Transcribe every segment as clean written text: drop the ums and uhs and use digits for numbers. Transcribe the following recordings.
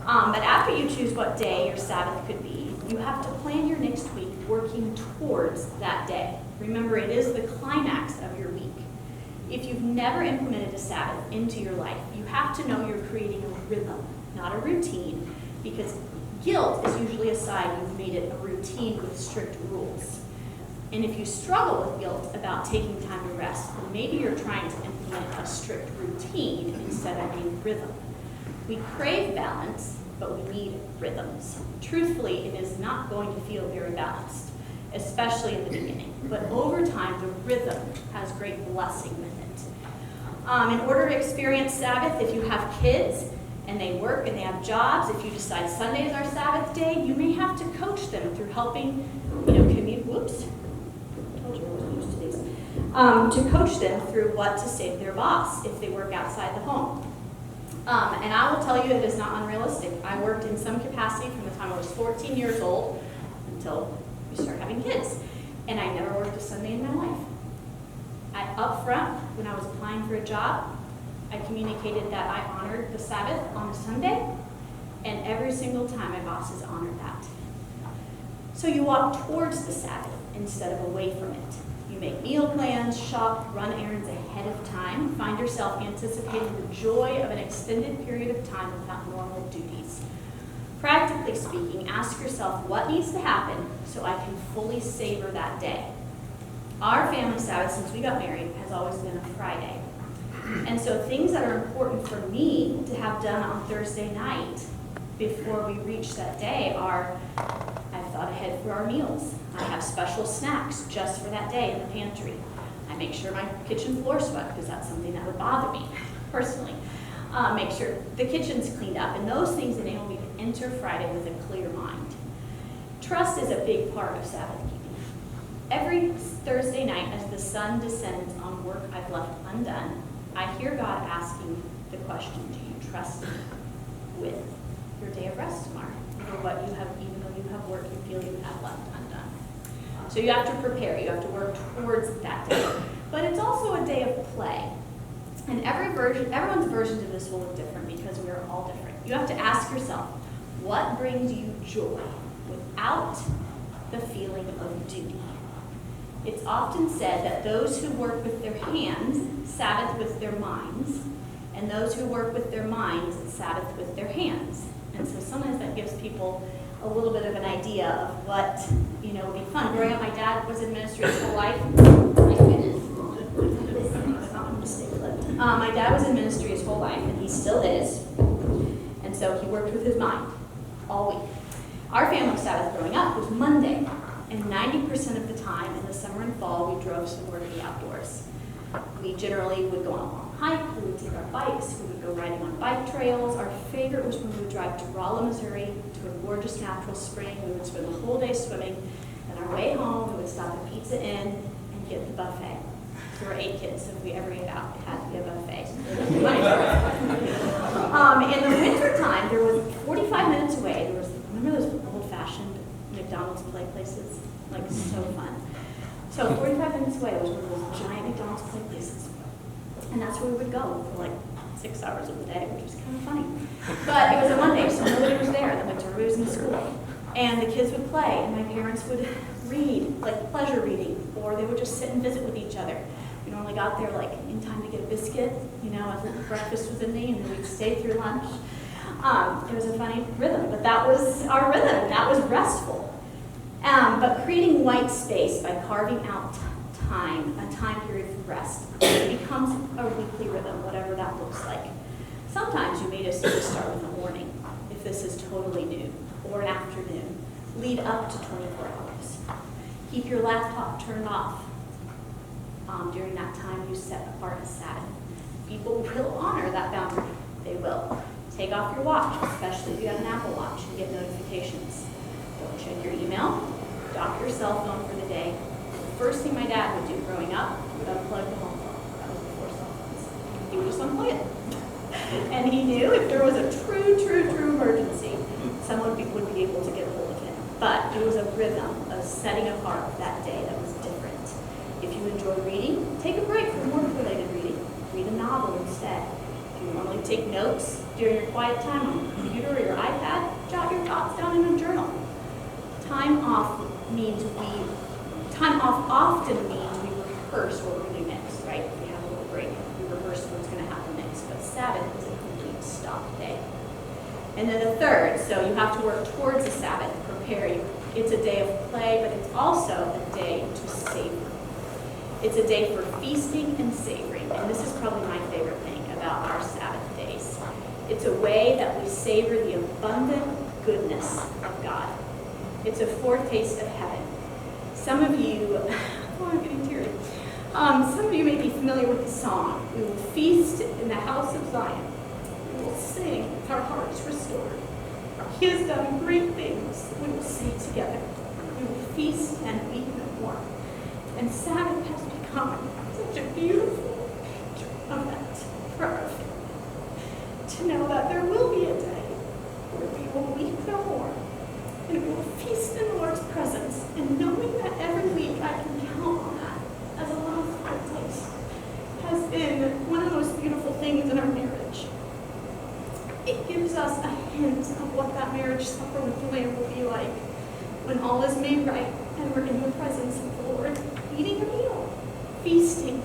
But after you choose what day your Sabbath could be, you have to plan your next week working towards that day. Remember, it is the climax of your week. If you've never implemented a Sabbath into your life, you have to know you're creating a rhythm, not a routine, because guilt is usually a sign you've made it a routine with strict rules. And if you struggle with guilt about taking time to rest, then maybe you're trying to implement a strict routine instead of a rhythm. We crave balance, but we need rhythms. Truthfully, it is not going to feel very balanced, especially in the beginning. But over time, the rhythm has great blessing with it. In order to experience Sabbath, if you have kids and they work and they have jobs, if you decide Sunday is our Sabbath day, you may have to coach them through helping, commute. Whoops. Told you I wasn't used to these. To coach them through what to say to their boss if they work outside the home. And I will tell you it is not unrealistic. I worked in some capacity from the time I was 14 years old until we started having kids. And I never worked a Sunday in my life. Up front, when I was applying for a job, I communicated that I honored the Sabbath on a Sunday, and every single time my bosses honored that. So you walk towards the Sabbath instead of away from it. You make meal plans, shop, run errands ahead of time, find yourself anticipating the joy of an extended period of time without normal duties. Practically speaking, ask yourself what needs to happen so I can fully savor that day. Our family Sabbath, since we got married, has always been a Friday. And so things that are important for me to have done on Thursday night before we reach that day are, I've thought ahead for our meals. I have special snacks just for that day in the pantry. I make sure my kitchen floor is swept because that's something that would bother me personally. Make sure the kitchen's cleaned up, and those things enable me to enter Friday with a clear mind. Trust is a big part of Sabbath keeping. Every Thursday night as the sun descends on work I've left undone, I hear God asking the question, do you trust me with your day of rest tomorrow? Or what you have, even though you have work you feel you have left undone. So you have to prepare, you have to work towards that day. But it's also a day of play. And everyone's versions of this will look different because we are all different. You have to ask yourself, what brings you joy without the feeling of duty? It's often said that those who work with their hands Sabbath with their minds, and those who work with their minds Sabbath with their hands. And so sometimes that gives people a little bit of an idea of what, would be fun. Growing up, my dad was in ministry his whole life. My goodness. It's not a mistake. My dad was in ministry his whole life, and he still is. And so he worked with his mind all week. Our family Sabbath growing up was Monday. And 90% of the time in the summer and fall, we drove somewhere to the outdoors. We generally would go on a long hike, we would take our bikes, we would go riding on bike trails. Our favorite was when we would drive to Rolla, Missouri, to a gorgeous natural spring. We would spend the whole day swimming. And our way home, we would stop at Pizza Inn and get the buffet. There were 8 kids, so if we ever ate out, it had to be a buffet. In the winter time, there was 45 minutes away, remember those old-fashioned McDonald's play places? Like, so fun. So 45 minutes away was one of those giant McDonald's play places. And that's where we would go for like 6 hours of the day, which was kind of funny. But it was a Monday, so nobody was there. The winter was in school. And the kids would play, and my parents would read, like pleasure reading, or they would just sit and visit with each other. We normally got there like in time to get a biscuit, as breakfast was in me, and then we'd stay through lunch. It was a funny rhythm, but that was our rhythm. That was restful. But creating white space by carving out a time period for rest, becomes a weekly rhythm, whatever that looks like. Sometimes you may just need to start with a morning, if this is totally new, or an afternoon. Lead up to 24 hours. Keep your laptop turned off during that time you set apart as Sabbath. People will honor that boundary. They will. Take off your watch, especially if you have an Apple Watch and get notifications. Don't check your email. Dock your cell phone for the day. The first thing my dad would do growing up would unplug the home phone. That was before cell phones. He would just unplug it. And he knew if there was a true emergency, someone would be able to get a hold of him. But it was a rhythm of setting apart that day that was different. If you enjoy reading, take a break from work-related reading. Read a novel instead. If you normally take notes, During your quiet time on your computer or your iPad, jot your thoughts down in a journal. Time off often means we rehearse what we're going to do next, right? If we have a little break, we rehearse what's going to happen next. But Sabbath is a complete stop day. And then the third, so you have to work towards the Sabbath, prepare you. It's a day of play, but it's also a day to savor. It's a day for feasting and savoring, and this is probably my favorite thing about our Sabbath days. It's a way that we savor the abundant goodness of God. It's a foretaste of heaven. Some of you, oh, I'm getting teary. Some of you may be familiar with the song, "We will feast in the house of Zion. We will sing with our hearts restored. He has done great things. We will say together. We will feast and weep no more." And Sabbath has become such a beautiful picture of that for our family. To know that there will be a day where we will weep no more, and we will feast in the Lord's presence, and knowing that every week I can count on that as a little foretaste has been one of the most beautiful things in our marriage. It gives us a hint of what that marriage supper with the Lamb will be like when all is made right and we're in the presence of the Lord, eating a meal, feasting.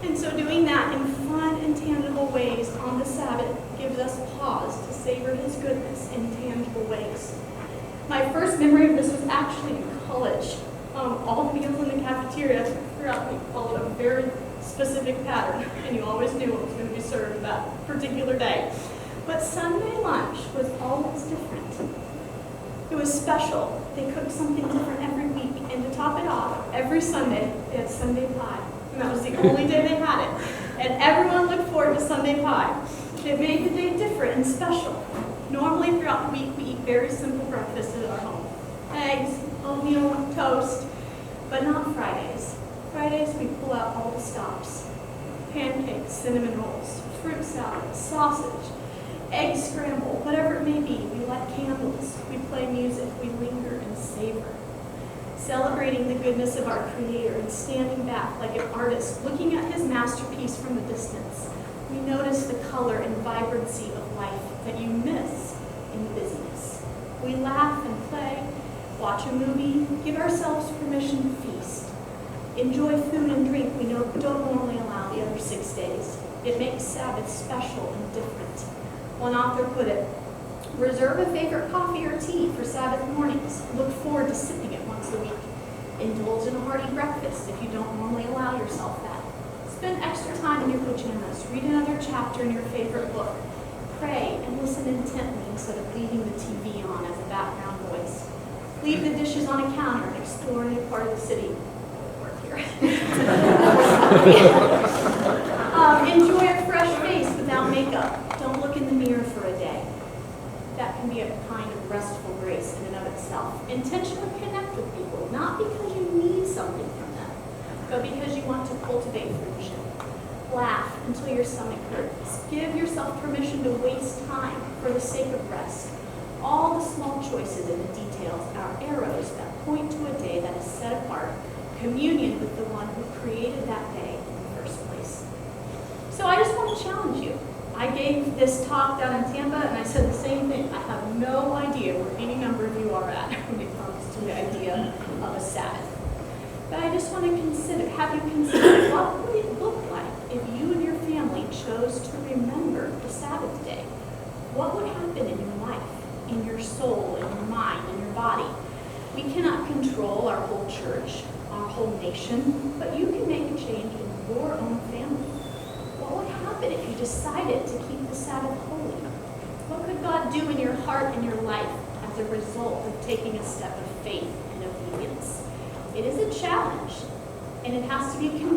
And so doing that in fun and tangible ways on the Sabbath gives us pause to savor His goodness in tangible ways. My first memory of this was actually in college. All the meals in the cafeteria throughout the week followed a very specific pattern, and you always knew what was going to be served that particular day. But Sunday lunch was always different. It was special. They cooked something different every week, and to top it off, every Sunday they had Sunday pie. And that was the only day they had it. And everyone looked forward to Sunday pie. It made the day different and special. Normally throughout the week we eat very simple breakfasts at our home. Eggs, oatmeal, toast, but not Fridays. Fridays we pull out all the stops. Pancakes, cinnamon rolls, fruit salad, sausage, egg scramble, whatever it may be. We light candles, we play music, we linger and savor. Celebrating the goodness of our Creator and standing back like an artist looking at His masterpiece from a distance. We notice the color and vibrancy of life that you miss in the busyness. We laugh and play, watch a movie, give ourselves permission to feast. Enjoy food and drink we don't normally allow the other 6 days. It makes Sabbath special and different. One author put it, "Reserve a favorite coffee or tea for Sabbath mornings. Look forward to sipping it once a week. Indulge in a hearty breakfast if you don't normally allow yourself that. Spend extra time in your pajamas. Read another chapter in your favorite book. Pray and listen intently instead of leaving the TV on as a background noise. Leave the dishes on a counter and explore a new part of the city." Work here. Enjoy a fresh face without makeup. Don't look in the mirror for a day. That can be a kind of restful grace in and of itself. Intentionally connect with people, not because you need something from them, but because you want to cultivate friendship. Laugh until your stomach hurts. Give yourself permission to waste time for the sake of rest. All the small choices and the details are arrows that point to a day that is set apart, communion with the one who created that day in the first place. So I just want to challenge you. I gave this talk down in Tampa, and I said the same thing. I have no idea where any number of you are at when it comes to the idea of a Sabbath. But I just want to have you consider what would it look like if you and your family chose to remember the Sabbath day? What would happen in your life, in your soul, in your mind, in your body? We cannot control our whole church, our whole nation, but you can make a change in your own family. What would happen if you decided to keep the Sabbath holy? What could God do in your heart and your life as a result of taking a step of faith and obedience? It is a challenge, and it has to be